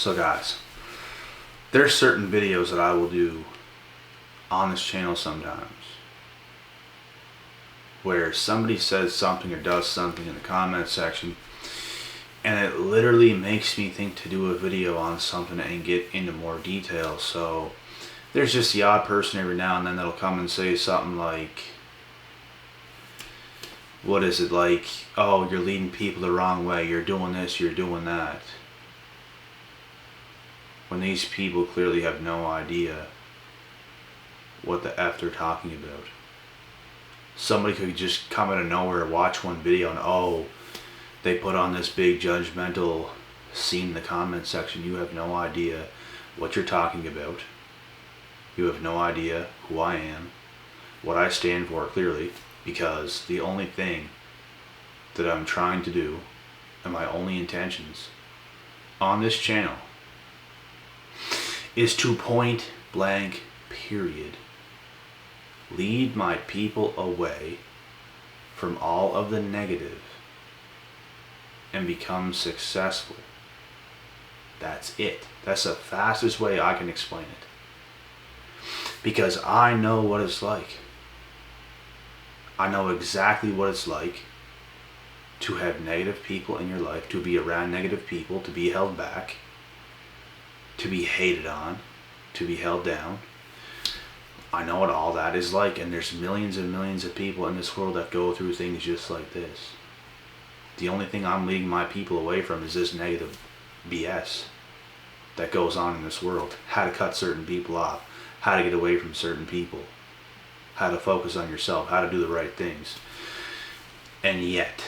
So guys, there's certain videos that I will do on this channel sometimes where somebody says something or does something in the comment section and it literally makes me think to do a video on something and get into more detail. So there's just the odd person every now and then that'll come and say something like, what is it, like, oh, you're leading people the wrong way, you're doing this, you're doing that. When these people clearly have no idea what the F they're talking about. Somebody could just come out of nowhere, watch one video, and oh, they put on this big judgmental scene in the comment section. You have no idea what you're talking about. You have no idea who I am, what I stand for clearly, because the only thing that I'm trying to do and my only intentions on this channel is to point blank period lead my people away from all of the negative and become successful. That's it. That's the fastest way I can explain it. Because I know what it's like. I know exactly what it's like to have negative people in your life, to be around negative people, to be held back, to be hated on, to be held down. I know what all that is like, and there's millions and millions of people in this world that go through things just like this. The only thing I'm leading my people away from is this negative BS that goes on in this world. How to cut certain people off, how to get away from certain people, how to focus on yourself, how to do the right things. And yet,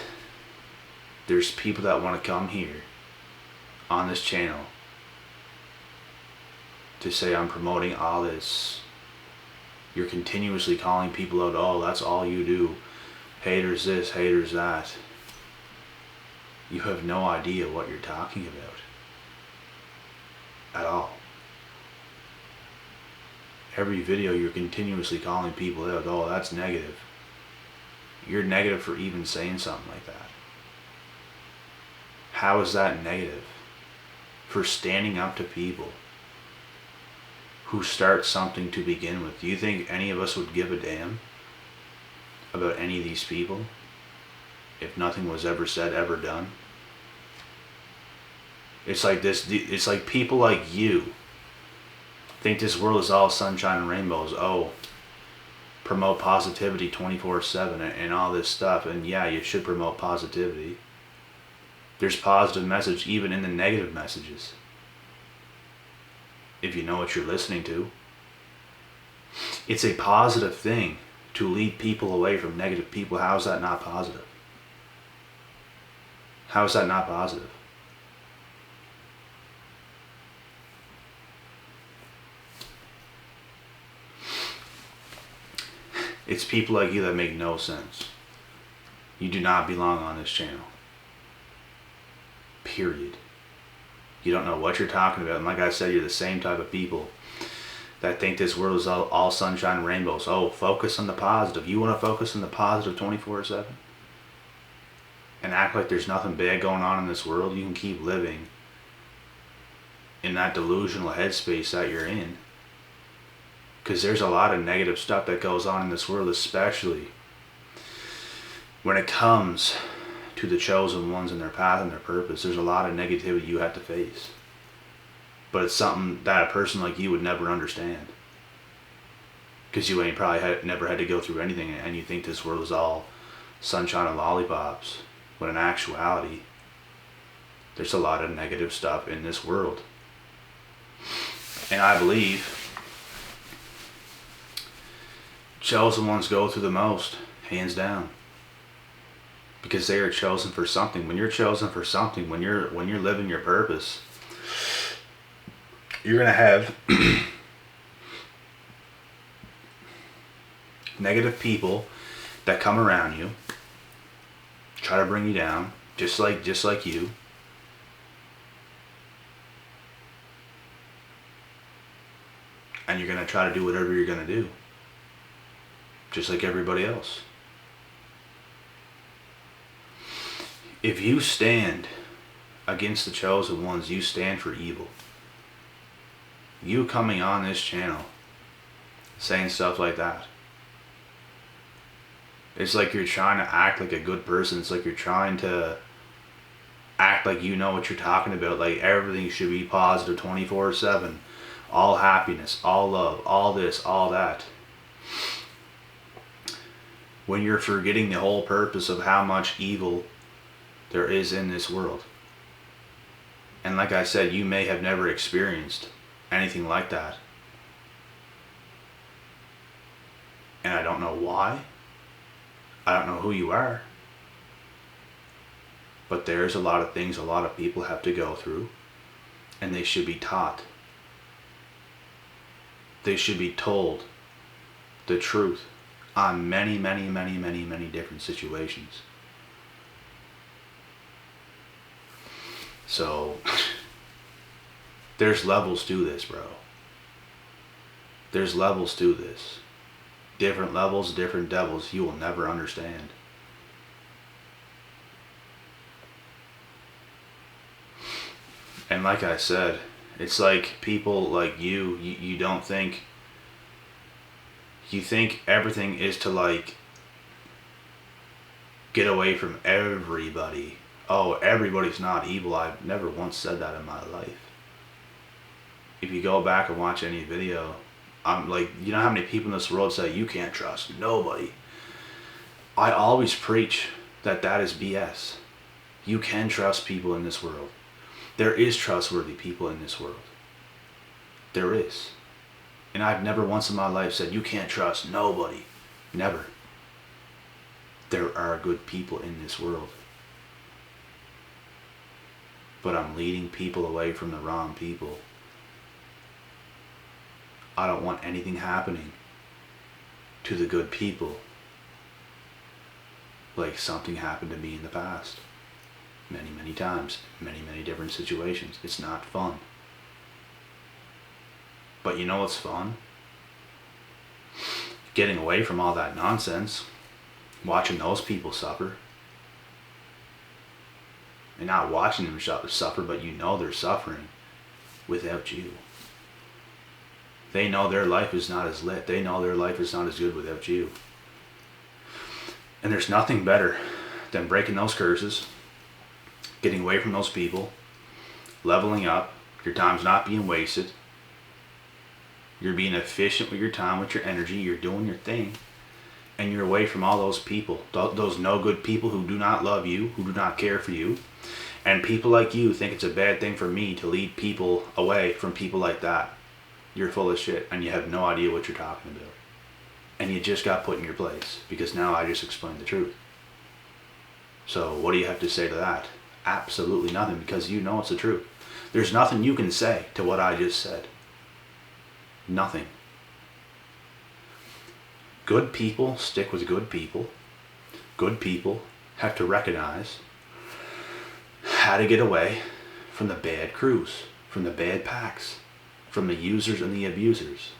there's people that want to come here on this channel to say I'm promoting all this. You're continuously calling people out, oh, that's all you do. Haters this, haters that. You have no idea what you're talking about. At all. Every video you're continuously calling people out, oh, that's negative. You're negative for even saying something like that. How is that negative? For standing up to people who start something to begin with. Do you think any of us would give a damn about any of these people if nothing was ever said, ever done? It's like this. It's like people like you think this world is all sunshine and rainbows. Oh, promote positivity 24/7 and all this stuff. And yeah, you should promote positivity. There's positive message even in the negative messages, if you know what you're listening to. It's a positive thing to lead people away from negative people. How is that not positive? How is that not positive? It's people like you that make no sense. You do not belong on this channel. Period. You don't know what you're talking about. And like I said, you're the same type of people that think this world is all sunshine and rainbows. Oh, focus on the positive. You want to focus on the positive 24/7? And act like there's nothing bad going on in this world? You can keep living in that delusional headspace that you're in. Because there's a lot of negative stuff that goes on in this world, especially when it comes to the chosen ones and their path and their purpose. There's a lot of negativity you have to face. But it's something that a person like you would never understand. Because you ain't probably never had to go through anything, and you think this world is all sunshine and lollipops. When in actuality, there's a lot of negative stuff in this world. And I believe chosen ones go through the most, hands down. Because they are chosen for something. When you're chosen for something, when you're living your purpose, you're gonna have negative people that come around you, try to bring you down, just like you. And you're gonna try to do whatever you're gonna do, just like everybody else. If you stand against the chosen ones, you stand for evil. You coming on this channel saying stuff like that, it's like you're trying to act like a good person. It's like you're trying to act like you know what you're talking about. Like everything should be positive 24/7. All happiness, all love, all this, all that. When you're forgetting the whole purpose of how much evil there is in this world. And like I said, you may have never experienced anything like that. And I don't know why. I don't know who you are. But there's a lot of things a lot of people have to go through. And they should be taught. They should be told the truth on many, many, many, many, many different situations. So, there's levels to this, bro. There's levels to this. Different levels, different devils you will never understand. And like I said, it's like people like you don't think, you think everything is to like get away from everybody. Oh, everybody's not evil. I've never once said that in my life. If you go back and watch any video, I'm like, you know how many people in this world say you can't trust nobody? I always preach that that is BS. You can trust people in this world. There is trustworthy people in this world. There is. And I've never once in my life said you can't trust nobody. Never. There are good people in this world. But I'm leading people away from the wrong people. I don't want anything happening to the good people like something happened to me in the past. Many, many times. Many, many different situations. It's not fun. But you know what's fun? Getting away from all that nonsense. Watching those people suffer. And not watching them suffer, but you know they're suffering without you. They know their life is not as lit. They know their life is not as good without you. And there's nothing better than breaking those curses, getting away from those people, leveling up, your time's not being wasted, you're being efficient with your time, with your energy, you're doing your thing, and you're away from all those people, those no good people who do not love you, who do not care for you. And people like you think it's a bad thing for me to lead people away from people like that. You're full of shit and you have no idea what you're talking about. And you just got put in your place because now I just explained the truth. So what do you have to say to that? Absolutely nothing, because you know it's the truth. There's nothing you can say to what I just said. Nothing. Good people stick with good people. Good people have to recognize how to get away from the bad crews, from the bad packs, from the users and the abusers.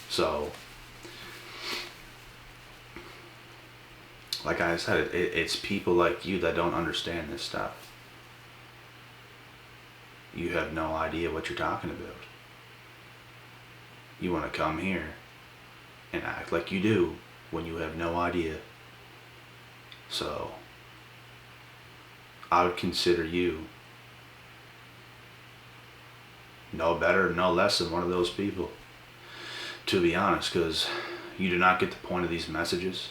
So, like I said, it's people like you that don't understand this stuff. You have no idea what you're talking about. You want to come here and act like you do when you have no idea. So, I would consider you no better, no less than one of those people. To be honest, because you do not get the point of these messages.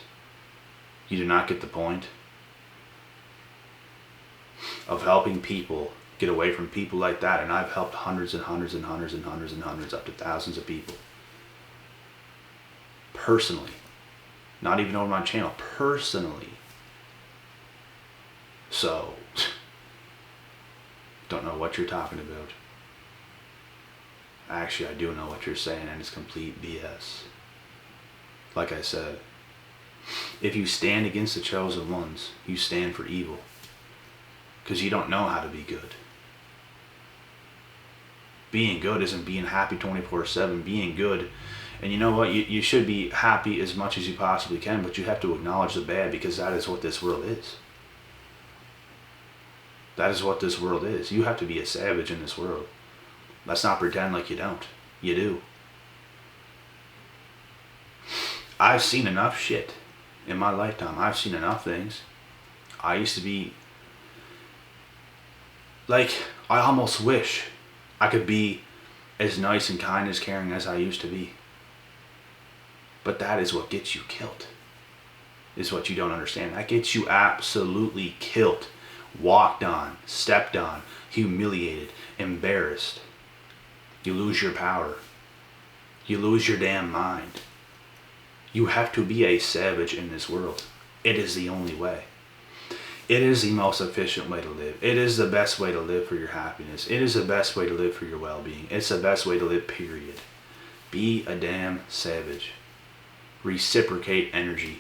You do not get the point of helping people get away from people like that. And I've helped hundreds and hundreds and hundreds and hundreds and hundreds, up to thousands of people. Personally. Not even over my channel. Personally. So, don't know what you're talking about. Actually, I do know what you're saying, and it's complete BS. Like I said, if you stand against the chosen ones, you stand for evil. Because you don't know how to be good. Being good isn't being happy 24/7. Being good, and you know what, you should be happy as much as you possibly can, but you have to acknowledge the bad, because that is what this world is. That is what this world is. You have to be a savage in this world. Let's not pretend like you don't. You do. I've seen enough shit in my lifetime. I've seen enough things. I used to be like, I almost wish I could be as nice and kind as caring as I used to be. But that is what gets you killed. Is what you don't understand. That gets you absolutely killed. Walked on, stepped on, humiliated, embarrassed. You lose your power. You lose your damn mind. You have to be a savage in this world. It is the only way. It is the most efficient way to live. It is the best way to live for your happiness. It is the best way to live for your well-being. It's the best way to live, period. Be a damn savage. Reciprocate energy.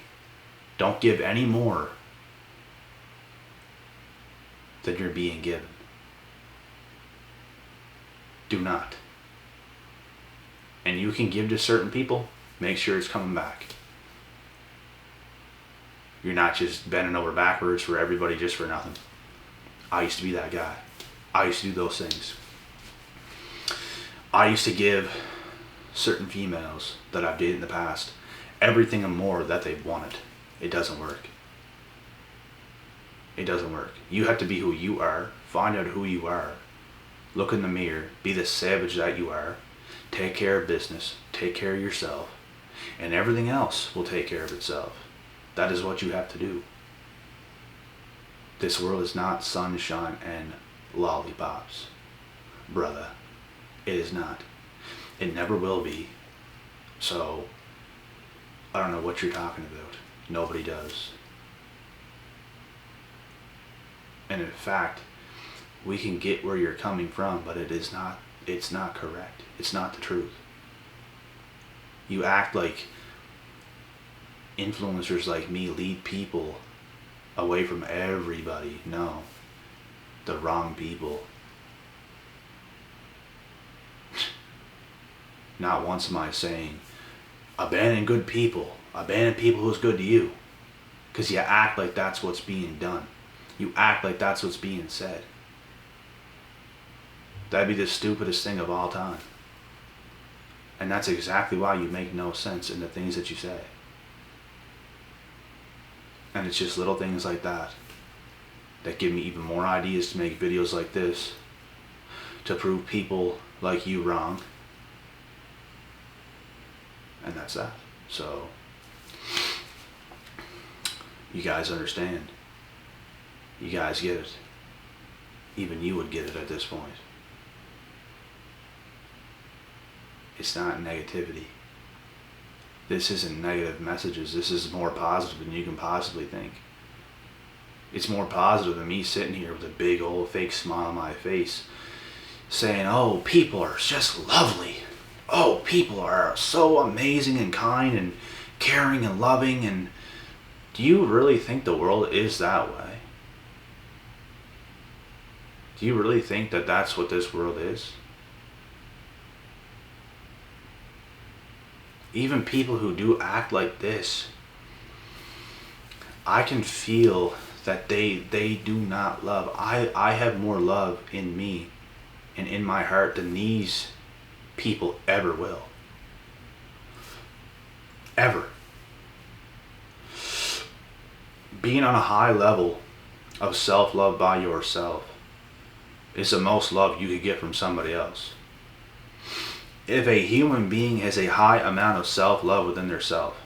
Don't give any more than you're being given. Do not. And you can give to certain people, make sure it's coming back. You're not just bending over backwards for everybody just for nothing. I used to be that guy. I used to do those things. I used to give certain females that I've dated in the past everything and more that they wanted. It doesn't work. It doesn't work. You have to be who you are. Find out who you are. Look in the mirror. Be the savage that you are. Take care of business. Take care of yourself. And everything else will take care of itself. That is what you have to do. This world is not sunshine and lollipops. Brother. It is not. It never will be. So, I don't know what you're talking about. Nobody does. And in fact, we can get where you're coming from, but it's not correct. It's not the truth. You act like influencers like me lead people away from everybody. No. The wrong people. Not once am I saying, abandon good people. Abandon people who's good to you. Because you act like that's what's being done. You act like that's what's being said. That'd be the stupidest thing of all time. And that's exactly why you make no sense in the things that you say. And it's just little things like that that give me even more ideas to make videos like this, to prove people like you wrong. And that's that. So, you guys understand. You guys get it. Even you would get it at this point. It's not negativity. This isn't negative messages. This is more positive than you can possibly think. It's more positive than me sitting here with a big old fake smile on my face saying, oh, people are just lovely. Oh, people are so amazing and kind and caring and loving. And do you really think the world is that way? Do you really think that that's what this world is? Even people who do act like this, I can feel that they do not love. I have more love in me and in my heart than these people ever will. Ever. Being on a high level of self-love by yourself is the most love you could get from somebody else. If a human being has a high amount of self-love within their self,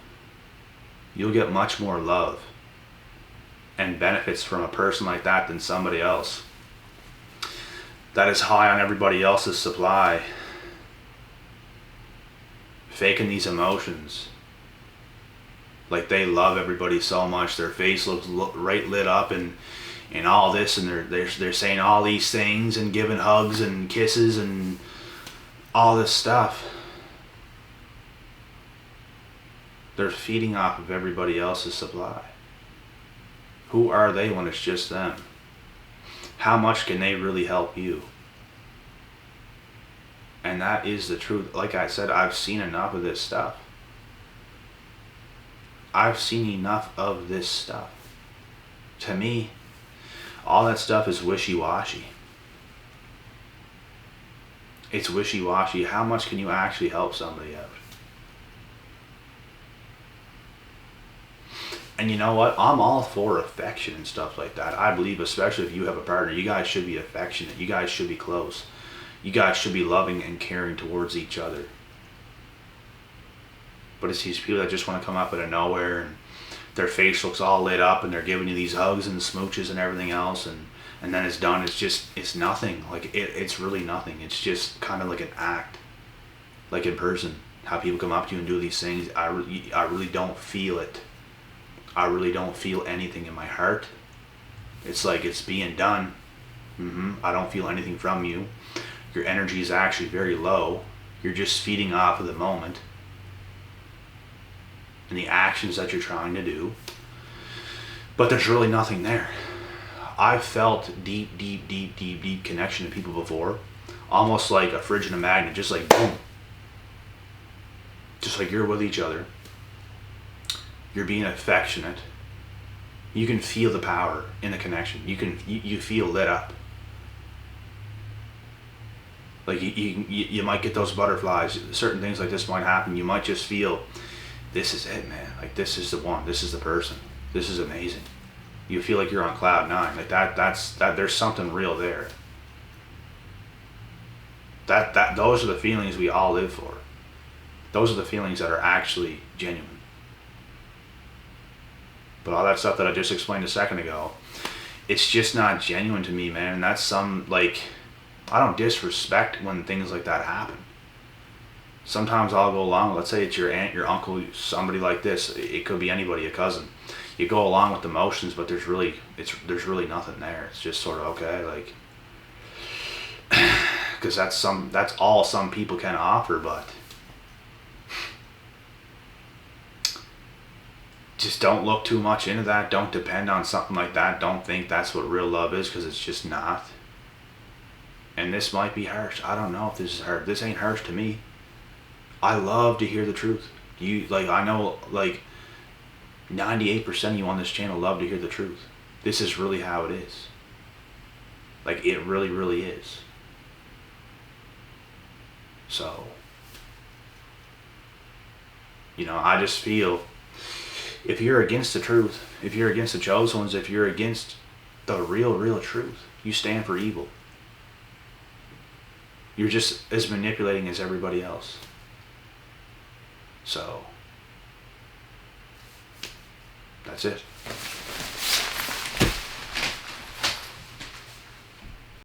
you'll get much more love and benefits from a person like that than somebody else that is high on everybody else's supply, faking these emotions like they love everybody so much. Their face looks right lit up and all this, and they're saying all these things and giving hugs and kisses and all this stuff. They're feeding off of everybody else's supply. Who are they when it's just them? How much can they really help you? And that is the truth. Like I said, I've seen enough of this stuff. I've seen enough of this stuff. To me, all that stuff is wishy-washy. It's wishy-washy. How much can you actually help somebody out? And you know what? I'm all for affection and stuff like that. I believe, especially if you have a partner, you guys should be affectionate. You guys should be close. You guys should be loving and caring towards each other. But it's these people that just want to come up out of nowhere and their face looks all lit up and they're giving you these hugs and smooches and everything else, and then it's done. It's nothing. Like it's really nothing. It's just kind of like an act. Like in person, how people come up to you and do these things, I really don't feel it. I really don't feel anything in my heart. It's like it's being done. I don't feel anything from you. Your energy is actually very low. You're just feeding off of the moment and the actions that you're trying to do. But there's really nothing there. I've felt deep connection to people before. Almost like a fridge and a magnet, just like boom. Just like you're with each other. You're being affectionate. You can feel the power in the connection. You feel lit up. Like you might get those butterflies. Certain things like this might happen. You might just feel, this is it, man. Like this is the one. This is the person. This is amazing. You feel like you're on cloud nine. Like that's there's something real there. Those are the feelings we all live for. Those are the feelings that are actually genuine. But all that stuff that I just explained a second ago, it's just not genuine to me, man. And that's some, like, I don't disrespect when things like that happen. Sometimes I'll go along, let's say it's your aunt, your uncle, somebody like this. It could be anybody, a cousin. You go along with the motions, but there's really nothing there. It's just sort of okay, like, because that's all some people can offer, but just don't look too much into that. Don't depend on something like that. Don't think that's what real love is, because it's just not. And this might be harsh. I don't know if this is harsh. This ain't harsh to me. I love to hear the truth. I know 98% of you on this channel love to hear the truth. This is really how it is. Like, it really, really is. So, I just feel, if you're against the truth, if you're against the chosen ones, if you're against the real truth, you stand for evil. You're just as manipulating as everybody else. So, that's it.